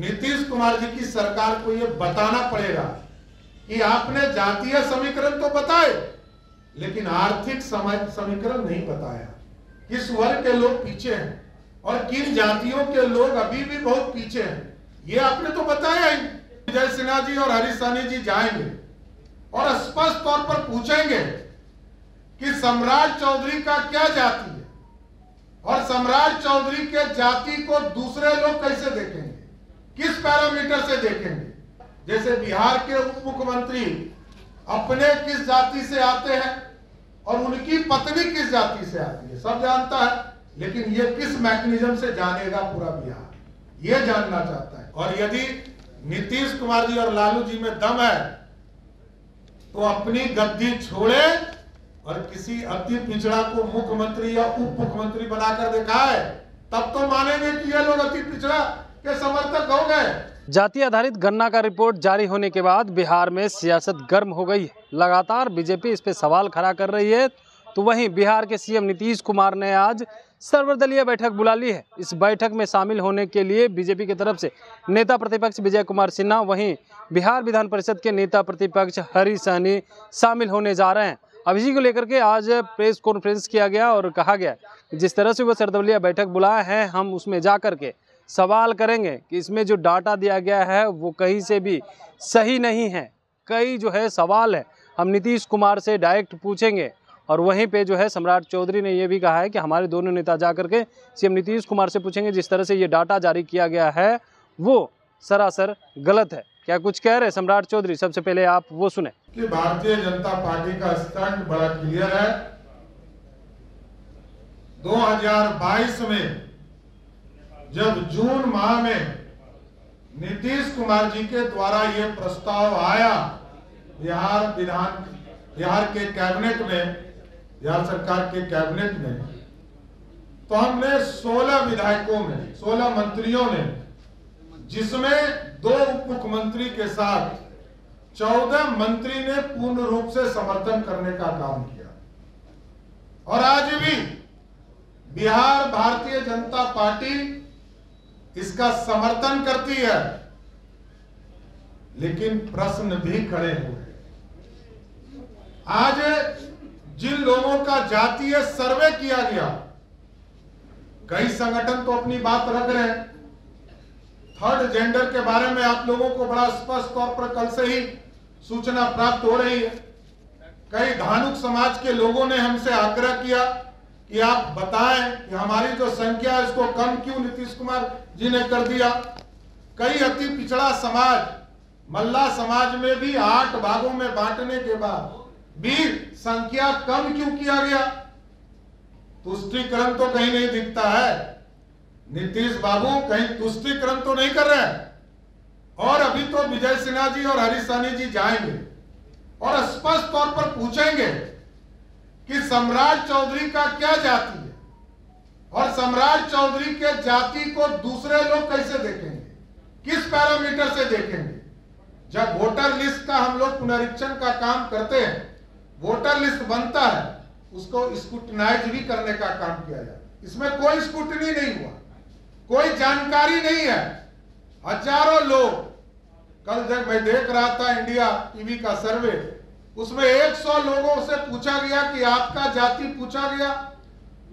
नीतीश कुमार जी की सरकार को यह बताना पड़ेगा कि आपने जातीय समीकरण तो बताए, लेकिन आर्थिक समीकरण नहीं बताया। किस वर्ग के लोग पीछे हैं और किन जातियों के लोग अभी भी बहुत पीछे हैं, ये आपने तो बताया ही। विजय सिन्हा जी और हरीश सहनी जी जाएंगे और स्पष्ट तौर पर पूछेंगे कि सम्राट चौधरी का क्या जाति है और सम्राट चौधरी के जाति को दूसरे लोग कैसे देखेंगे, किस पैरामीटर से देखेंगे। जैसे बिहार के उप मुख्यमंत्री अपने किस जाति से आते हैं और उनकी पत्नी किस जाति से आती है, सब जानता है, लेकिन ये किस मैकेनिज्म से जानेगा पूरा बिहार, ये जानना चाहता है। और यदि नीतीश कुमार जी और लालू जी में दम है तो अपनी गद्दी छोड़े और किसी अति पिछड़ा को मुख्यमंत्री या उप मुख्यमंत्री बनाकर दिखाए, तब तो मानेंगे कि ये लोग अति पिछड़ा के समर्थक हो गए। जाति आधारित गणना का रिपोर्ट जारी होने के बाद बिहार में सियासत गर्म हो गई है। लगातार बीजेपी इस पे सवाल खड़ा कर रही है, तो वहीं बिहार के सीएम नीतीश कुमार ने आज सर्वदलीय बैठक बुला ली है। इस बैठक में शामिल होने के लिए बीजेपी की तरफ से नेता प्रतिपक्ष विजय कुमार सिन्हा, वहीं बिहार विधान परिषद के नेता प्रतिपक्ष हरीश सहनी शामिल होने जा रहे हैं। अब इसी को लेकर के आज प्रेस कॉन्फ्रेंस किया गया और कहा गया जिस तरह से वो सर्वदलीय बैठक बुलाया है, हम उसमें जा करके सवाल करेंगे कि इसमें जो डाटा दिया गया है वो कहीं से भी सही नहीं है। कई जो है सवाल है हम नीतीश कुमार से डायरेक्ट पूछेंगे। और वहीं पे जो है सम्राट चौधरी ने ये भी कहा है कि हमारे दोनों नेता जा करके सीएम नीतीश कुमार से पूछेंगे जिस तरह से ये डाटा जारी किया गया है वो सरासर गलत है। क्या कुछ कह रहे हैं सम्राट चौधरी, सबसे पहले आप वो सुने। कि भारतीय जनता पार्टी का स्टैंड बड़ा क्लियर है। 2022 में जब जून माह में नीतीश कुमार जी के द्वारा ये प्रस्ताव आया बिहार के कैबिनेट में, बिहार सरकार के कैबिनेट में, तो हमने 16 विधायकों में 16 मंत्रियों ने, जिसमें 2 उप मुख्यमंत्री के साथ 14 मंत्री ने पूर्ण रूप से समर्थन करने का काम किया। और आज भी बिहार भारतीय जनता पार्टी इसका समर्थन करती है, लेकिन प्रश्न भी खड़े हुए। आज जिन लोगों का जातीय सर्वे किया गया, कई संगठन तो अपनी बात रख रहे हैं। थर्ड जेंडर के बारे में आप लोगों को बड़ा स्पष्ट तौर पर कल से ही सूचना प्राप्त हो रही है। कई धानुक समाज के लोगों ने हमसे आग्रह किया कि आप बताएं कि हमारी जो संख्या है इसको कम क्यों नीतीश कुमार जी ने कर दिया। कई अति पिछड़ा समाज, मल्ला समाज में भी 8 भागों में बांटने के बाद भी संख्या कम क्यों किया गया। तुष्टीकरण तो कहीं नहीं दिखता है। नीतीश बाबू कहीं तुष्टीकरण तो नहीं कर रहे हैं। और अभी तो विजय सिन्हा जी और हरीश सहनी जी जाएंगे और स्पष्ट तौर पर पूछेंगे कि सम्राट चौधरी का क्या जाति है और सम्राट चौधरी के जाति को दूसरे लोग कैसे देखेंगे, किस पैरामीटर से देखेंगे। जब वोटर लिस्ट का हम लोग पुनरीक्षण का काम करते हैं, वोटर लिस्ट बनता है, उसको स्क्रूटिनाइज भी करने का काम किया जाता है। इसमें कोई स्क्रूटिनी नहीं हुआ, कोई जानकारी नहीं है। हजारों लोग, कल जब मैं देख रहा था इंडिया टीवी का सर्वे, उसमें 100 लोगों से पूछा गया कि आपका जाति पूछा गया,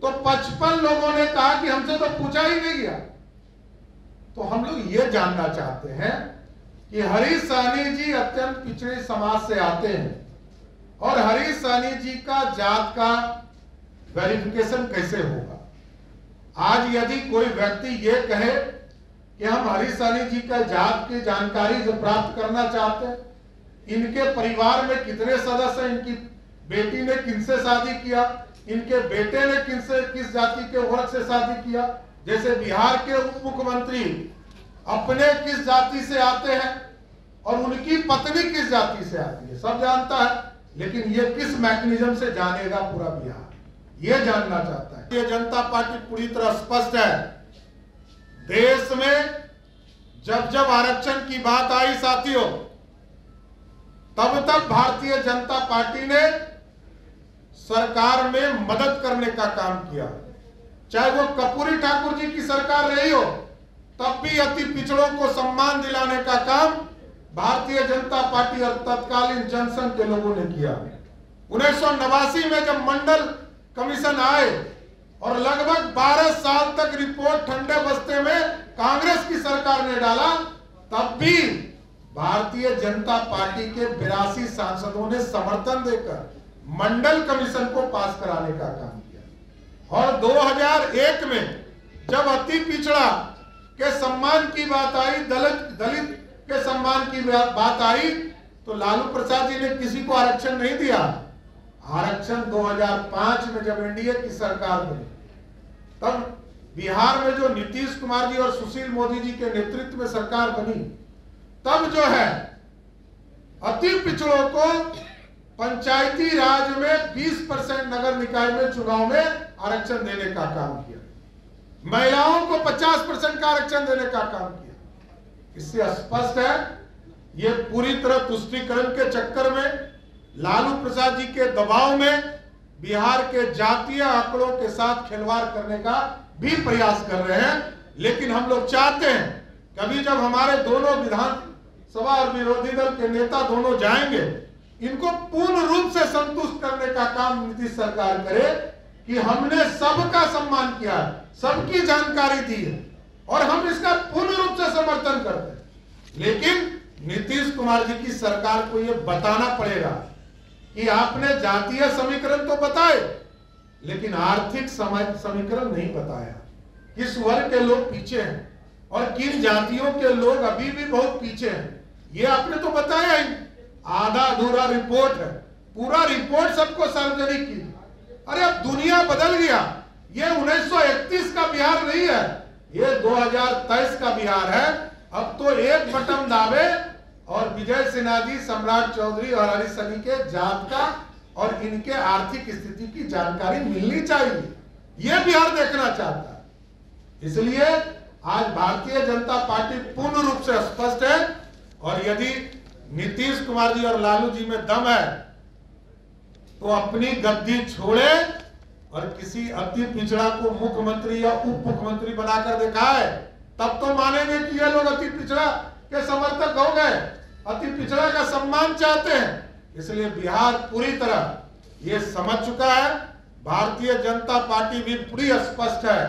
तो 55 लोगों ने कहा कि हमसे तो पूछा ही नहीं गया। तो हम लोग ये जानना चाहते हैं कि हरीश सहनी जी अत्यंत पिछड़े समाज से आते हैं और हरीश सहनी जी का जात का वेरिफिकेशन कैसे होगा। आज यदि कोई व्यक्ति ये कहे कि हम हरीश सहनी जी का जात की जानकारी जो प्राप्त करना चाहते हैं, इनके परिवार में कितने सदस्य हैं, इनकी बेटी ने किनसे शादी किया, इनके बेटे ने किस जाति के वर्ग से शादी किया, जैसे बिहार के उप मुख्यमंत्री अपने किस जाति से आते हैं और उनकी पत्नी किस जाति से आती है, सब जानता है, लेकिन ये किस मैकेनिज्म से जानेगा पूरा बिहार, ये जानना चाहता है। ये जनता पार्टी पूरी तरह स्पष्ट है। देश में जब जब आरक्षण की बात आई साथियों, तब तक भारतीय जनता पार्टी ने सरकार में मदद करने का काम किया, चाहे वो कर्पूरी ठाकुर जी की सरकार रही हो तब भी अति पिछड़ों को सम्मान दिलाने का काम भारतीय जनता पार्टी और तत्कालीन जनसंघ के लोगों ने किया। 1989 में जब मंडल कमीशन आए और लगभग 12 साल तक रिपोर्ट ठंडे बस्ते में कांग्रेस की सरकार ने डाला, तब भी भारतीय जनता पार्टी के 82 सांसदों ने समर्थन देकर मंडल कमीशन को पास कराने का काम किया। और 2001 में जब अति पिछड़ा के सम्मान की बात आई, दलित के सम्मान की बात आई, तो लालू प्रसाद जी ने किसी को आरक्षण नहीं दिया। आरक्षण 2005 में जब एनडीए की सरकार बनी, तब बिहार में जो नीतीश कुमार जी और सुशील मोदी जी के नेतृत्व में सरकार बनी, तब जो है अति पिछड़ों को पंचायती राज में 20% नगर निकाय में चुनाव में आरक्षण देने का काम किया। महिलाओं को 50% का आरक्षण देने का काम किया। इससे स्पष्ट है ये पूरी तरह तुष्टीकरण के चक्कर में, लालू प्रसाद जी के दबाव में बिहार के जातीय आंकड़ों के साथ खिलवाड़ करने का भी प्रयास कर रहे हैं। लेकिन हम लोग चाहते हैं कभी जब हमारे दोनों विधानसभा और विरोधी दल के नेता दोनों जाएंगे, इनको पूर्ण रूप से संतुष्ट करने का काम नीतीश सरकार करे कि हमने सबका सम्मान किया है, सबकी जानकारी दी है और हम इसका पूर्ण रूप से समर्थन करते हैं। लेकिन नीतीश कुमार जी की सरकार को यह बताना पड़ेगा कि आपने जातीय समीकरण तो बताए, लेकिन आर्थिक समीकरण नहीं बताया। किस वर्ग के लोग पीछे हैं और किन जातियों के लोग अभी भी बहुत पीछे हैं, ये आपने तो बताया ही। आधा अधूरा रिपोर्ट है, पूरा रिपोर्ट सबको सार्वजनिक की। अरे अब दुनिया बदल गया, ये 1931 का बिहार नहीं है, ये 2023 का बिहार है। अब तो एक बटन दावे और विजय सिन्हा जी, सम्राट चौधरी और हरीश सनी के जात का और इनके आर्थिक स्थिति की जानकारी मिलनी चाहिए, ये बिहार देखना चाहता है। इसलिए आज भारतीय जनता पार्टी पूर्ण रूप से स्पष्ट है और यदि नीतीश कुमार जी और लालू जी में दम है तो अपनी गद्दी छोड़े और किसी अति पिछड़ा को मुख्यमंत्री या उप मुख्यमंत्री बनाकर दिखाए, तब तो मानेंगे कि ये लोग अति पिछड़ा के समर्थक हो गए, अति पिछड़ा का सम्मान चाहते हैं। इसलिए बिहार पूरी तरह ये समझ चुका है, भारतीय जनता पार्टी भी पूरी स्पष्ट है।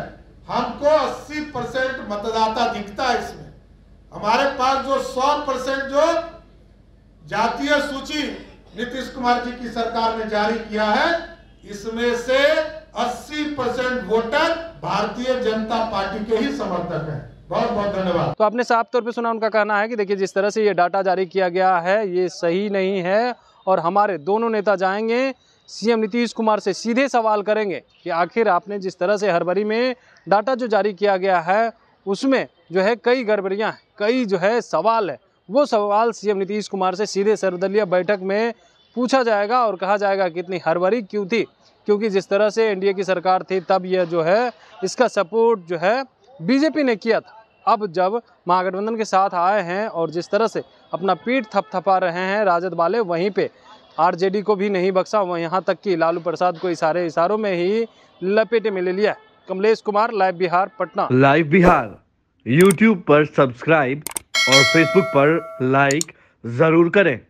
हमको 80% मतदाता दिखता है इसमें। हमारे पास जो 100% जो जातीय सूची नीतीश कुमार जी की सरकार ने जारी किया है, इसमें से 80% वोटर भारतीय जनता पार्टी के ही समर्थक हैं। बहुत बहुत धन्यवाद। तो आपने साफ तौर पे सुना, उनका कहना है कि देखिए जिस तरह से ये डाटा जारी किया गया है ये सही नहीं है और हमारे दोनों नेता जाएंगे सीएम नीतीश कुमार से सीधे सवाल करेंगे कि आखिर आपने जिस तरह से हड़बड़ी में डाटा जो जारी किया गया है उसमें जो है कई गड़बड़ियाँ हैं, कई जो है सवाल है, वो सवाल सीएम नीतीश कुमार से सीधे सर्वदलीय बैठक में पूछा जाएगा और कहा जाएगा कि इतनी हड़बड़ी क्यों थी, क्योंकि जिस तरह से एनडीए की सरकार थी तब यह जो है इसका सपोर्ट जो है बीजेपी ने किया था। अब जब महागठबंधन के साथ आए हैं और जिस तरह से अपना पीठ थपथपा रहे हैं राजद वाले, वहीं पे आरजेडी को भी नहीं बख्शा, वह यहाँ तक कि लालू प्रसाद को इशारों में ही लपेटे में ले लिया। Kamlesh Kumar, live Bihar, Patna. Live Bihar YouTube पर सब्सक्राइब और फेसबुक पर लाइक जरूर करें।